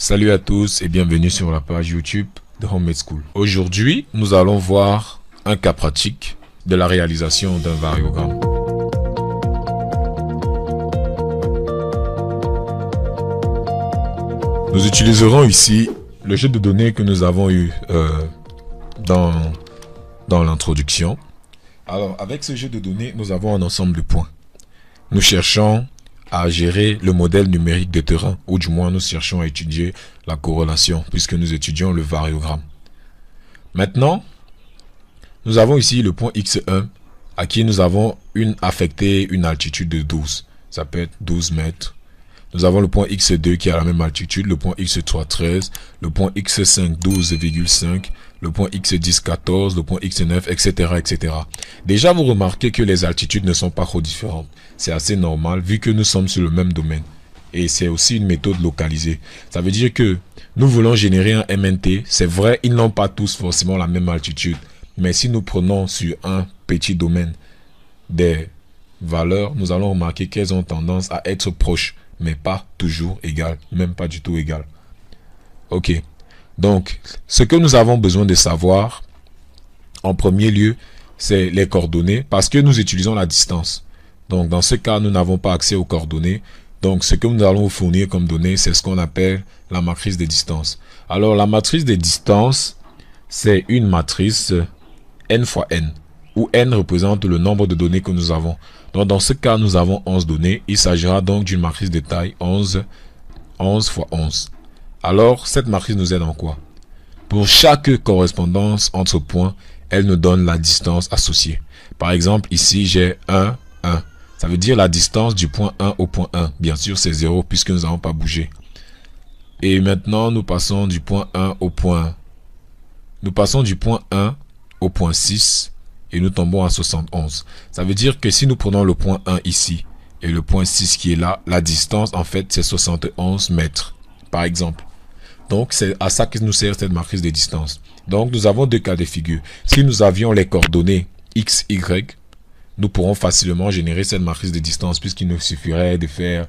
Salut à tous et bienvenue sur la page YouTube de Homemade School. Aujourd'hui, nous allons voir un cas pratique de la réalisation d'un variogramme. Nous utiliserons ici le jeu de données que nous avons eu dans l'introduction. Alors, avec ce jeu de données, nous avons un ensemble de points. Nous cherchons à gérer le modèle numérique de terrain, ou du moins nous cherchons à étudier la corrélation, puisque nous étudions le variogramme. Maintenant, nous avons ici le point x1, à qui nous avons affecté une altitude de 12. Ça peut être 12 mètres. Nous avons le point x2 qui a la même altitude, le point x3 13, le point x5 12,5, le point x10 14, le point x9, etc., etc. Déjà, vous remarquez que les altitudes ne sont pas trop différentes. C'est assez normal vu que nous sommes sur le même domaine. Et c'est aussi une méthode localisée. Ça veut dire que nous voulons générer un MNT. C'est vrai, ils n'ont pas tous forcément la même altitude. Mais si nous prenons sur un petit domaine des valeurs, nous allons remarquer qu'elles ont tendance à être proches, mais pas toujours égales, même pas du tout égales. Ok. Donc, ce que nous avons besoin de savoir, en premier lieu, c'est les coordonnées, parce que nous utilisons la distance. Donc, dans ce cas, nous n'avons pas accès aux coordonnées. Donc, ce que nous allons vous fournir comme données, c'est ce qu'on appelle la matrice des distances. Alors, la matrice des distances, c'est une matrice n fois n, où n représente le nombre de données que nous avons. Donc, dans ce cas, nous avons 11 données. Il s'agira donc d'une matrice de taille 11 fois 11. Alors, cette matrice nous aide en quoi? Pour chaque correspondance entre points, elle nous donne la distance associée. Par exemple, ici, j'ai 1, 1. Ça veut dire la distance du point 1 au point 1. Bien sûr, c'est 0 puisque nous n'avons pas bougé. Et maintenant, nous passons du point 1 au point... Nous passons du point 1 au point 6 et nous tombons à 71. Ça veut dire que si nous prenons le point 1 ici et le point 6 qui est là, la distance, en fait, c'est 71 mètres, par exemple. Donc, c'est à ça que nous sert cette matrice de distance. Donc, nous avons deux cas de figure. Si nous avions les coordonnées x, y, nous pourrons facilement générer cette matrice de distance puisqu'il nous suffirait de faire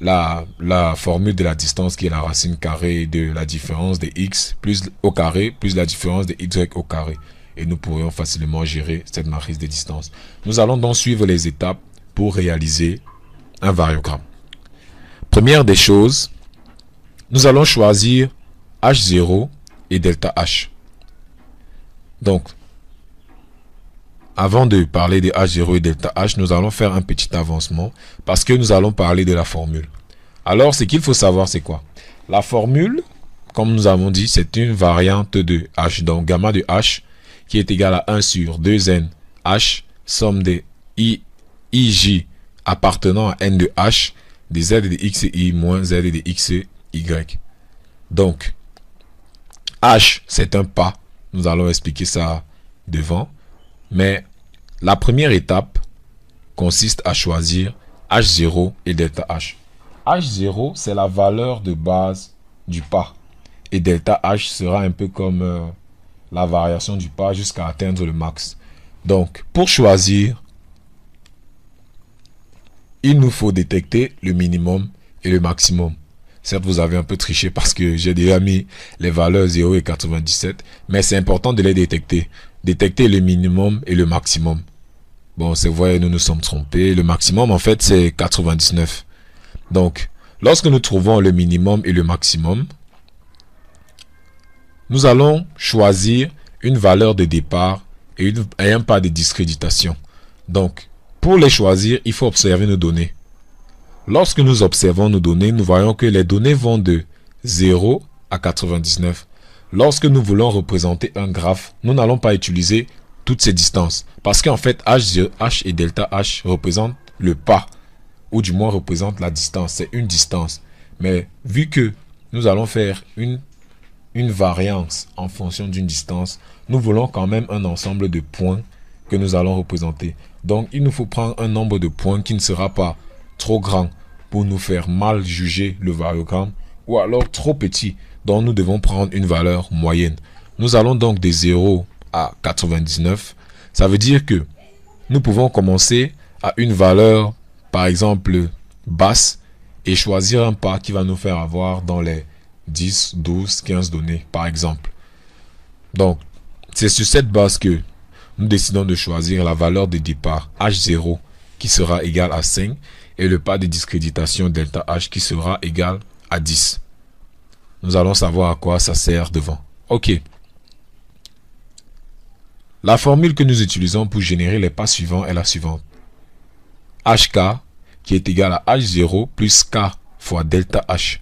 la formule de la distance qui est la racine carrée de la différence de x plus au carré plus la différence de y au carré. Et nous pourrions facilement gérer cette matrice de distance. Nous allons donc suivre les étapes pour réaliser un variogramme. Première des choses, nous allons choisir H0 et delta H. Donc, avant de parler de H0 et delta H, nous allons faire un petit avancement parce que nous allons parler de la formule. Alors, ce qu'il faut savoir, c'est quoi? La formule, comme nous avons dit, c'est une variante de H. Donc, gamma de H qui est égal à 1 sur 2n H, somme des IJ appartenant à n de H, des z de x et y moins z de x et y. Donc, H, c'est un pas. Nous allons expliquer ça devant. Mais la première étape consiste à choisir H0 et delta H. H0, c'est la valeur de base du pas. Et delta H sera un peu comme la variation du pas jusqu'à atteindre le max. Donc, pour choisir, il nous faut détecter le minimum et le maximum. Certes, vous avez un peu triché parce que j'ai déjà mis les valeurs 0 et 97, mais c'est important de les détecter. Détecter le minimum et le maximum. Bon, c'est vrai, nous nous sommes trompés. Le maximum, en fait, c'est 99. Donc, lorsque nous trouvons le minimum et le maximum, nous allons choisir une valeur de départ et un pas de discréditation. Donc, pour les choisir, il faut observer nos données. Lorsque nous observons nos données, nous voyons que les données vont de 0 à 99. Lorsque nous voulons représenter un graphe, nous n'allons pas utiliser toutes ces distances. Parce qu'en fait, H et delta H représentent le pas. Ou du moins représentent la distance. C'est une distance. Mais vu que nous allons faire une variance en fonction d'une distance, nous voulons quand même un ensemble de points que nous allons représenter. Donc, il nous faut prendre un nombre de points qui ne sera pas trop grand pour nous faire mal juger le variogramme ou alors trop petit dont nous devons prendre une valeur moyenne. Nous allons donc de 0 à 99. Ça veut dire que nous pouvons commencer à une valeur par exemple basse et choisir un pas qui va nous faire avoir dans les 10, 12, 15 données, par exemple. Donc, c'est sur cette base que nous décidons de choisir la valeur de départ H0 qui sera égale à 5 et le pas de discréditation delta H qui sera égal à 10. Nous allons savoir à quoi ça sert devant. Ok. La formule que nous utilisons pour générer les pas suivants est la suivante. HK qui est égal à H0 plus K fois delta H.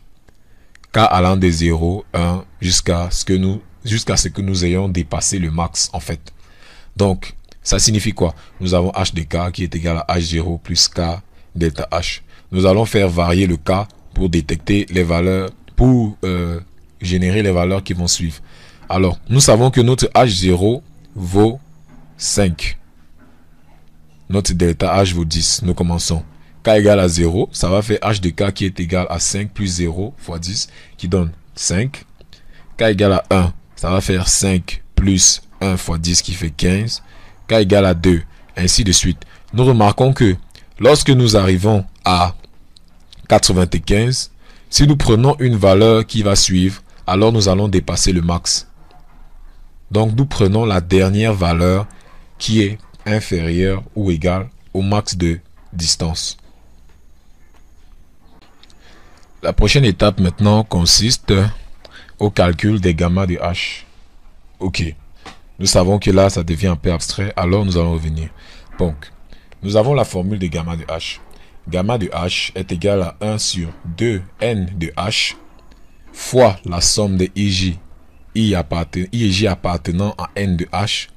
K allant de 0, 1 jusqu'à ce que nous ayons dépassé le max en fait. Donc, ça signifie quoi? Nous avons H de K qui est égal à H0 plus K delta H. Nous allons faire varier le K pour détecter les valeurs, pour générer les valeurs qui vont suivre. Alors, nous savons que notre H0 vaut 5. Notre delta H vaut 10. Nous commençons. K égale à 0, ça va faire H de K qui est égal à 5 plus 0 fois 10 qui donne 5. K égale à 1, ça va faire 5 plus 1 fois 10 qui fait 15. K égale à 2, ainsi de suite. Nous remarquons que lorsque nous arrivons à 95, si nous prenons une valeur qui va suivre, alors nous allons dépasser le max. Donc nous prenons la dernière valeur qui est inférieure ou égale au max de distance. La prochaine étape maintenant consiste au calcul des gamma de H. Ok. Nous savons que là, ça devient un peu abstrait, alors nous allons revenir. Donc, nous avons la formule de gamma de H. Gamma de H est égal à 1 sur 2n de H fois la somme de IJ, I et J appartenant à n de H,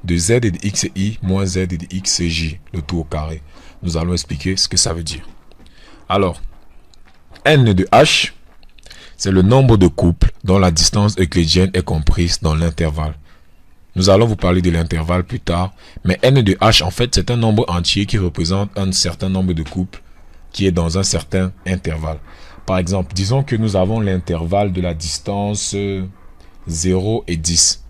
de Z de XI moins Z de XJ, le tout au carré. Nous allons expliquer ce que ça veut dire. Alors, n de H, c'est le nombre de couples dont la distance euclidienne est comprise dans l'intervalle. Nous allons vous parler de l'intervalle plus tard, mais n de H, en fait, c'est un nombre entier qui représente un certain nombre de couples qui est dans un certain intervalle. Par exemple, disons que nous avons l'intervalle de la distance 0 et 10.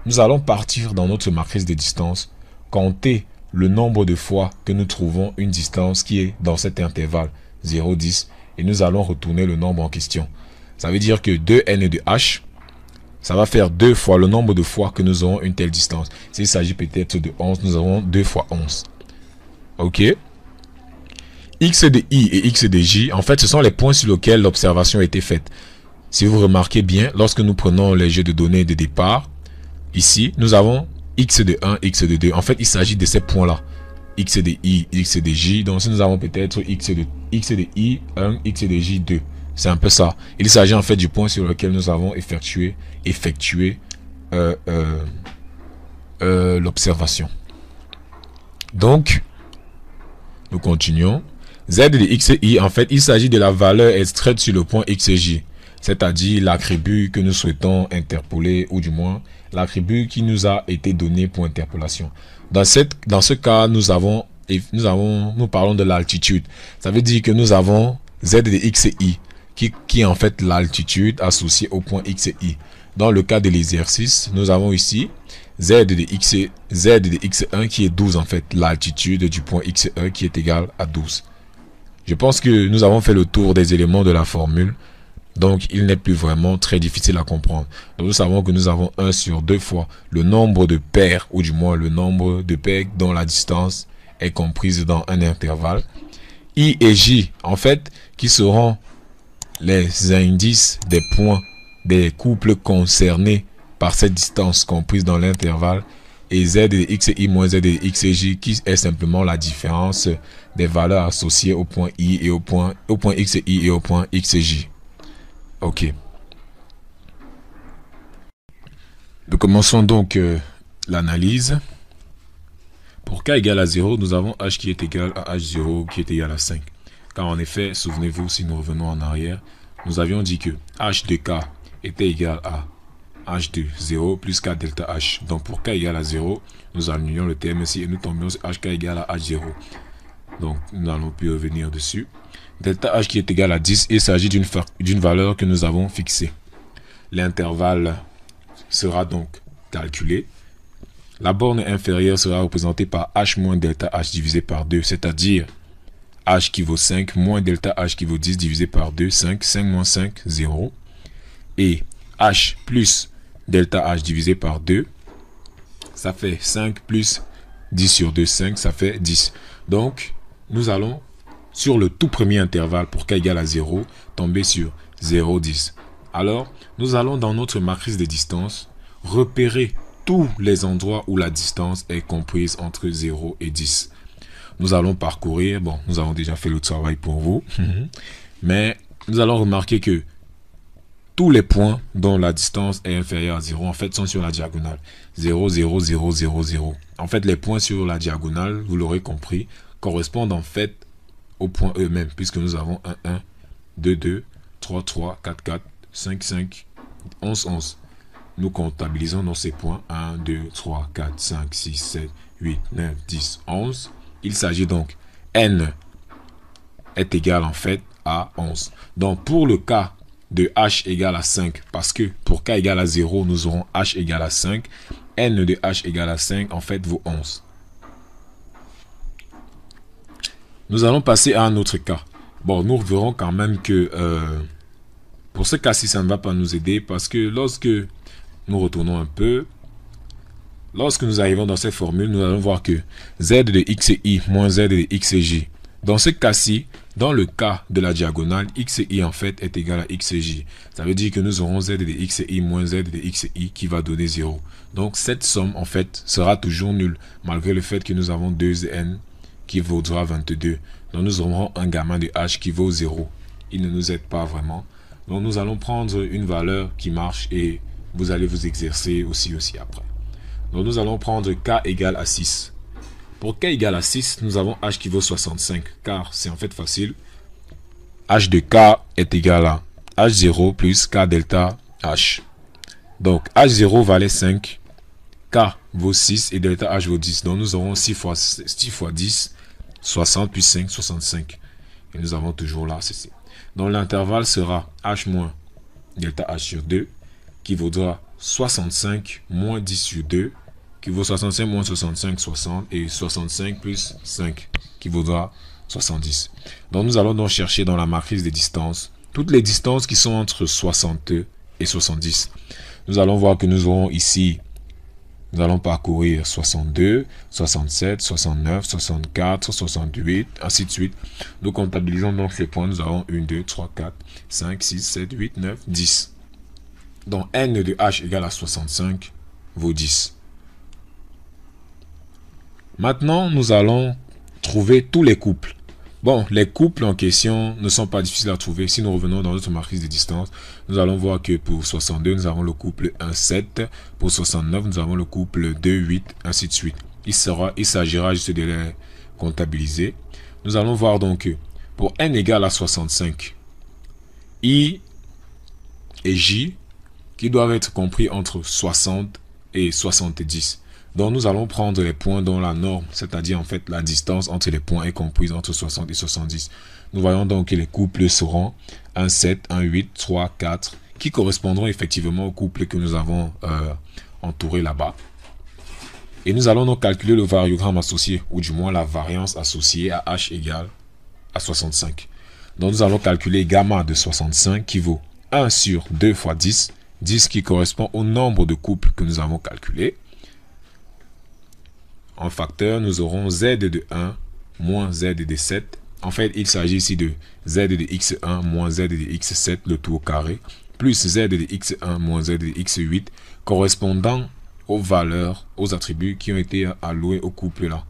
Nous allons partir dans notre matrice de distance, compter le nombre de fois que nous trouvons une distance qui est dans cet intervalle 0, 10, et nous allons retourner le nombre en question. Ça veut dire que 2n de h, ça va faire 2 fois le nombre de fois que nous aurons une telle distance. S'il s'agit peut-être de 11, nous avons 2 fois 11. Ok. X de i et x de j, en fait, ce sont les points sur lesquels l'observation a été faite. Si vous remarquez bien, lorsque nous prenons les jeux de données de départ, ici, nous avons x de 1, x de 2. En fait, il s'agit de ces points-là. X de i, x de j. Donc, si nous avons peut-être x de i 1, x de j 2. C'est un peu ça. Il s'agit en fait du point sur lequel nous avons effectué l'observation. Donc, nous continuons. Z de xi, en fait, il s'agit de la valeur extraite sur le point xj, c'est-à-dire l'attribut que nous souhaitons interpoler, ou du moins l'attribut qui nous a été donné pour interpolation. Dans ce cas, nous parlons de l'altitude. Ça veut dire que nous avons Z de xi, qui est en fait l'altitude associée au point xi. Dans le cas de l'exercice, nous avons ici Z de x1 qui est 12 en fait, l'altitude du point x1 qui est égal à 12. Je pense que nous avons fait le tour des éléments de la formule, donc il n'est plus vraiment très difficile à comprendre. Donc nous savons que nous avons 1 sur 2 fois le nombre de paires, ou du moins le nombre de paires dont la distance est comprise dans un intervalle. I et J, en fait, qui seront les indices des points, des couples concernés par cette distance comprise dans l'intervalle, et Z de xi moins Z de xj qui est simplement la différence des valeurs associées au point i et au point xi et au point xj. Ok. Nous commençons donc l'analyse. Pour k égale à 0, nous avons h qui est égal à h0 qui est égal à 5. Car en effet, souvenez-vous, si nous revenons en arrière, nous avions dit que h de k était égal à h de 0 plus k delta h. Donc pour k égale à 0, nous annulons le terme ici et nous tombions sur hk égale à h0. Donc nous n'allons plus revenir dessus. Delta h qui est égal à 10, il s'agit d'une valeur que nous avons fixée. L'intervalle sera donc calculé. La borne inférieure sera représentée par h moins delta h divisé par 2, c'est-à-dire h qui vaut 5 moins delta h qui vaut 10 divisé par 2, 5. 5 moins 5, 0. Et h plus delta h divisé par 2, ça fait 5 plus 10 sur 2, 5, ça fait 10. Donc, nous allons, sur le tout premier intervalle, pour k égale à 0, tomber sur 0, 10. Alors, nous allons dans notre matrice de distance repérer tous les endroits où la distance est comprise entre 0 et 10. Nous allons parcourir, bon, nous avons déjà fait le travail pour vous, mais nous allons remarquer que tous les points dont la distance est inférieure à 0, en fait, sont sur la diagonale. 0, 0, 0, 0, 0. En fait, les points sur la diagonale, vous l'aurez compris, correspondent en fait aux points eux-mêmes, puisque nous avons 1, 1, 2, 2, 3, 3, 4, 4, 5, 5, 11, 11. Nous comptabilisons dans ces points 1, 2, 3, 4, 5, 6, 7, 8, 9, 10, 11. Il s'agit donc n est égal en fait à 11. Donc pour le cas de h égale à 5, parce que pour k égale à 0, nous aurons h égale à 5, n de h égale à 5 en fait vaut 11. Nous allons passer à un autre cas. Bon, nous verrons quand même que pour ce cas-ci, ça ne va pas nous aider parce que lorsque nous retournons un peu, lorsque nous arrivons dans cette formule, nous allons voir que z de x et y moins z de x et j. Dans ce cas-ci, dans le cas de la diagonale, x et y en fait est égal à x et j. Ça veut dire que nous aurons z de x et y moins z de x et y qui va donner 0. Donc cette somme en fait sera toujours nulle malgré le fait que nous avons 2n qui vaudra 22. Donc nous aurons un gamma de h qui vaut 0. Il ne nous aide pas vraiment. Donc nous allons prendre une valeur qui marche et vous allez vous exercer aussi après. Donc nous allons prendre k égale à 6. Pour k égale à 6, nous avons h qui vaut 65, car c'est en fait facile. h de k est égal à h0 plus k delta h. Donc h0 valait 5, k vaut 6 et delta h vaut 10. Donc nous aurons 6 fois 10, 60 plus 5, 65. Et nous avons toujours là ceci. Donc l'intervalle sera h moins delta h sur 2, qui vaudra 65 moins 10 sur 2, qui vaut 65 moins 65, 60, et 65 plus 5, qui vaudra 70. Donc nous allons donc chercher dans la matrice des distances, toutes les distances qui sont entre 60 et 70. Nous allons voir que nous aurons ici, nous allons parcourir 62, 67, 69, 64, 68, ainsi de suite. Nous comptabilisons donc ces points, nous avons 1, 2, 3, 4, 5, 6, 7, 8, 9, 10. Donc n de h égale à 65 vaut 10. Maintenant, nous allons trouver tous les couples. Bon, les couples en question ne sont pas difficiles à trouver. Si nous revenons dans notre matrice de distance, nous allons voir que pour 62, nous avons le couple 1, 7. Pour 69, nous avons le couple 2, 8, ainsi de suite. Il s'agira juste de les comptabiliser. Nous allons voir donc que pour n égale à 65, i et j qui doivent être compris entre 60 et 70. Donc nous allons prendre les points dont la norme, c'est-à-dire en fait la distance entre les points est comprise entre 60 et 70. Nous voyons donc que les couples seront 1, 7, 1, 8, 3, 4, qui correspondront effectivement aux couples que nous avons entourés là-bas. Et nous allons donc calculer le variogramme associé, ou du moins la variance associée à h égale à 65. Donc nous allons calculer gamma de 65 qui vaut 1 sur 2 fois 10, 10 qui correspond au nombre de couples que nous avons calculés. En facteur, nous aurons z de 1 moins z de 7. En fait, il s'agit ici de z de x1 moins z de x7, le tout au carré, plus z de x1 moins z de x8, correspondant aux valeurs, aux attributs qui ont été alloués au couple là.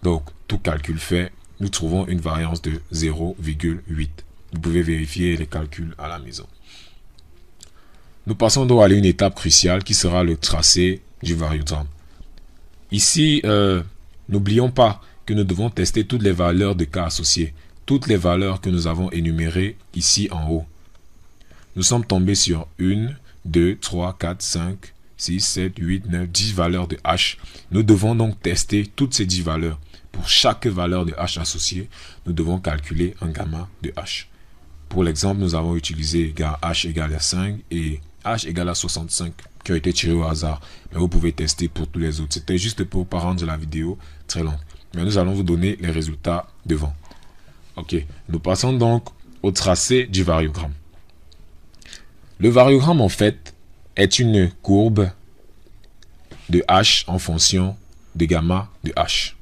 Donc, tout calcul fait, nous trouvons une variance de 0,8. Vous pouvez vérifier les calculs à la maison. Nous passons donc à une étape cruciale qui sera le tracé du variogramme. Ici, n'oublions pas que nous devons tester toutes les valeurs de k associées, toutes les valeurs que nous avons énumérées ici en haut. Nous sommes tombés sur 1, 2, 3, 4, 5, 6, 7, 8, 9, 10 valeurs de h. Nous devons donc tester toutes ces 10 valeurs. Pour chaque valeur de h associée, nous devons calculer un gamma de h. Pour l'exemple, nous avons utilisé h égale à 5 et h égale à 65. Qui ont été tirés au hasard, mais vous pouvez tester pour tous les autres. C'était juste pour ne pas rendre la vidéo très longue. Mais nous allons vous donner les résultats devant. Ok, nous passons donc au tracé du variogramme. Le variogramme, en fait, est une courbe de h en fonction de gamma de h.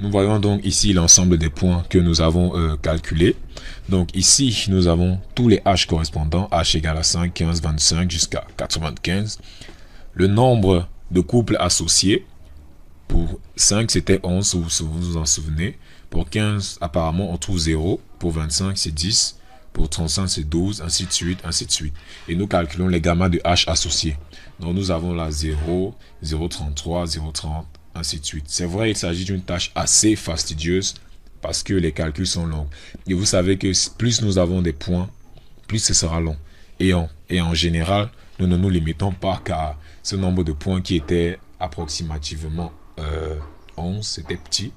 Nous voyons donc ici l'ensemble des points que nous avons calculés. Donc ici, nous avons tous les h correspondants, h égale à 5, 15, 25 jusqu'à 95. Le nombre de couples associés, pour 5 c'était 11, vous vous en souvenez. Pour 15, apparemment, on trouve 0. Pour 25, c'est 10. Pour 35, c'est 12, ainsi de suite, ainsi de suite. Et nous calculons les gammas de h associés. Donc nous avons là 0, 0,33, 0,30, ainsi de suite. C'est vrai, il s'agit d'une tâche assez fastidieuse parce que les calculs sont longs. Et vous savez que plus nous avons des points, plus ce sera long. Et en général, nous ne nous limitons pas qu'à ce nombre de points qui était approximativement 11, c'était petit.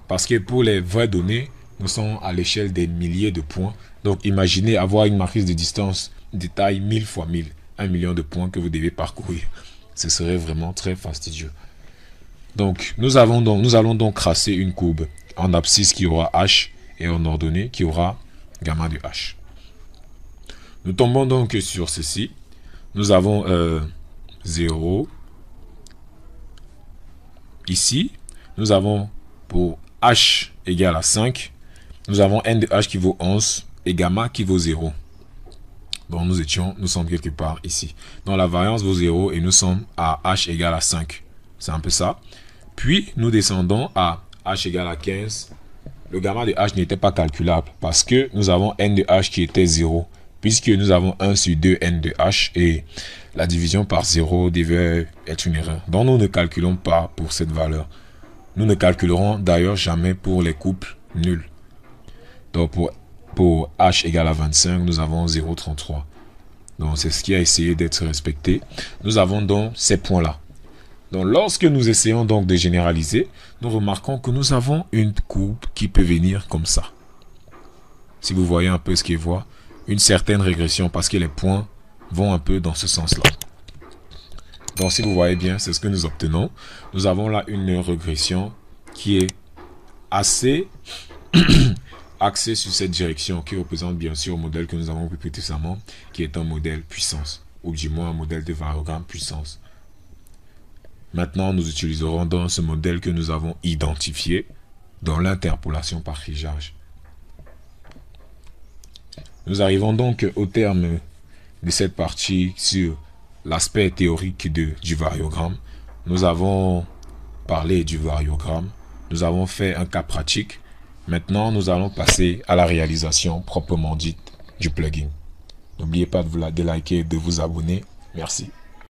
Parce que pour les vraies données, nous sommes à l'échelle des milliers de points. Donc imaginez avoir une matrice de distance de taille 1000 fois 1000, 1 million de points que vous devez parcourir. Ce serait vraiment très fastidieux. Donc nous allons donc tracer une courbe en abscisse qui aura h et en ordonnée qui aura gamma de h. Nous tombons donc sur ceci. Nous avons 0. Ici, nous avons pour h égale à 5, nous avons n de h qui vaut 11 et gamma qui vaut 0. Donc nous sommes quelque part ici. Donc la variance vaut 0 et nous sommes à h égale à 5. C'est un peu ça. Puis nous descendons à h égale à 15. Le gamma de h n'était pas calculable parce que nous avons n de h qui était 0. Puisque nous avons 1 sur 2 n de h et la division par 0 devait être une erreur. Donc nous ne calculons pas pour cette valeur. Nous ne calculerons d'ailleurs jamais pour les couples nuls. Donc pour h égale à 25, nous avons 0,33. Donc c'est ce qui a essayé d'être respecté. Nous avons donc ces points-là. Donc lorsque nous essayons donc de généraliser, nous remarquons que nous avons une courbe qui peut venir comme ça. Si vous voyez un peu ce qu'il voit, une certaine régression parce que les points vont un peu dans ce sens-là. Donc si vous voyez bien, c'est ce que nous obtenons. Nous avons là une régression qui est assez axée sur cette direction qui représente bien sûr le modèle que nous avons vu précédemment, qui est un modèle puissance, ou du moins un modèle de variogramme puissance. Maintenant, nous utiliserons dans ce modèle que nous avons identifié dans l'interpolation par figeage. Nous arrivons donc au terme de cette partie sur l'aspect théorique du variogramme. Nous avons parlé du variogramme. Nous avons fait un cas pratique. Maintenant, nous allons passer à la réalisation proprement dite du plugin. N'oubliez pas de liker et de vous abonner. Merci.